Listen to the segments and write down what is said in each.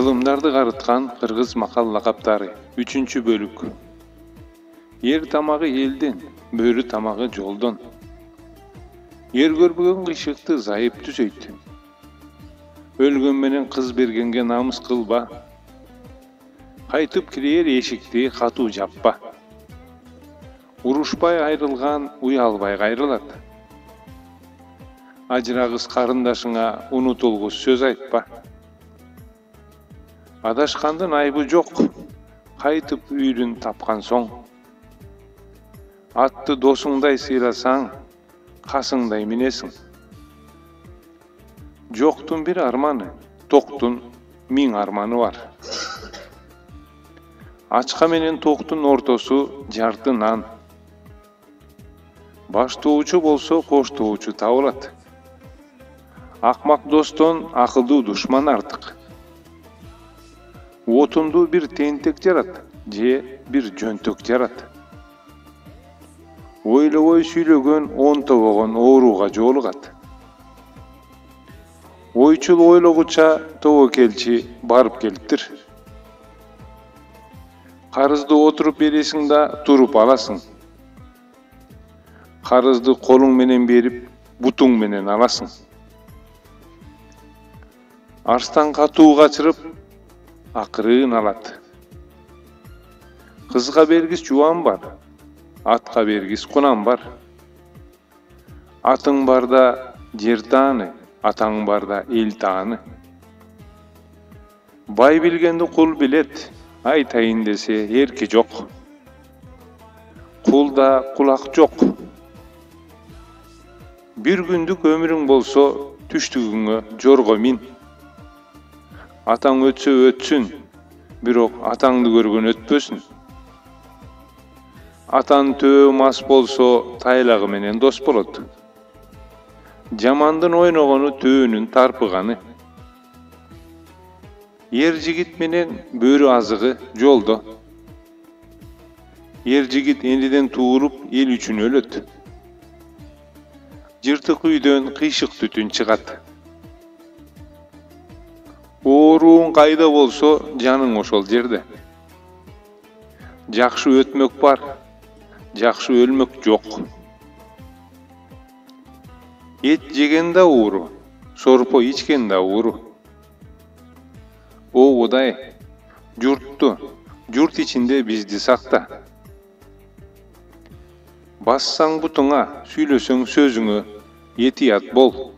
Кылымдарды карыткан кыргыз макал лакаптары 3-бөлүк. Ер тамагы элден, бөрү тамагы жолдон. Ер көрбөгөн кыйшыкты зайып түзөйт. Өлгөн менен кыз бергенге намыс кылба. Кайтып кирер эшикти катуу жаппа. Урушпай айрылган уялбай кайрылат. Ажырагыс карындашыңа унутулгус сөз айтпа. Адашкандын айбы жок, кайтып үйрүн тапкан соң. Атты досуңдай сыйласаң, касыңдай минесиң. Жоктун бир арманы, токтун 1000 арманы бар. Ачка менен токтун ортосу жарты нан. Баштоочу болсо коштоочу табылат. Акмак достон акылдуу душман артык. Отунду бир тентек жарат, же бир жөнтөк жарат. Ойлобой сүйлөгөн 10 тобогон ооруга жолугат. Ойчул ойлогуча тобокелчи барып келиптир. Карызды отуруп бересиң да туруп аласың. Карызды колуң менен берип, бутуң менен аласың. Арстан катуу качырып, акырын алат. Кызга бергис жубан бар, атка бергис кунан бар. Атың барда жер тааны, атаң барда эл тааны. Бай билгенди кул билет, айтайын десе эрки жок. Кулда кулак жок. Бир күндүк өмүрүң болсо, түштүгүңө жорго мин. Атаң өтсө өтсүн, бирок атаңды көргөн өтпөсүн. Атан төө мас болсо, тайлагы менен дос болот. Жамандын ойногону төөнүн тарпыганы. Ер жигит менен бөрү азыгы жолдо. Ер жигит эндиден туулуп эл үчүн өлөт. Жыртык үйдөн кыйшык түтүн чыгат. Ооруң кайда болсо, жаның ошол жерде. Жакшы өтмөк бар, жакшы өлмөк жок. Эт жеген да ууру, сорпо ичкен да ууру. О Кудай, журт ичинде бизди сакта. Бассаң бутуңа, сүйлөсөң сөзүңө, этият бол.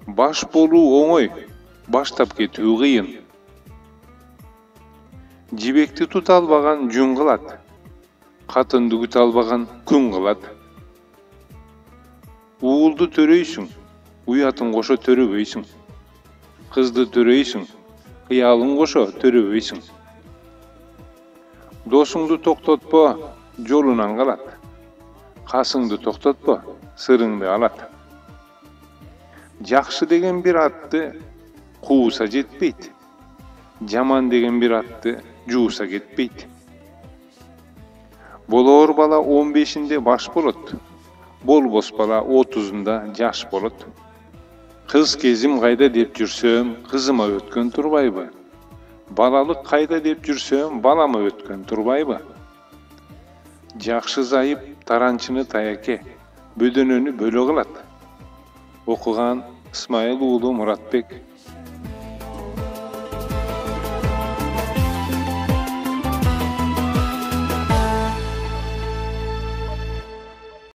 Баш болуу оңой, баштап кетүү кыйын. Жибекти тута албаган жун кылат, катынды күтө албаган күн кылат. Уулду төрөйсүң, уятың кошо төрөбөйсүң. Кызды төрөйсүң, кыялың кошо төрөбөйсүң. Досуңду токтотпо, жолунан калат. Касыңды токтотпо, сырыңды алат. Жакшы деген бир атты кууса жетпейт. Жаман деген бир атты жууса кетпейт. Болоор бала 15-inde баш болот. Болбос бала 30-unda жаш болот. Кыз кезим кайда деп жүрсөм, кызыма өткөн турбайбы? Балалык кайда деп жүрсөм, балама өткөн турбайбы? Жакшы зайып, таранчыны таяке, бөдөнөнү бөлө кылат. Окуган Исмайыл уулу Муратбек.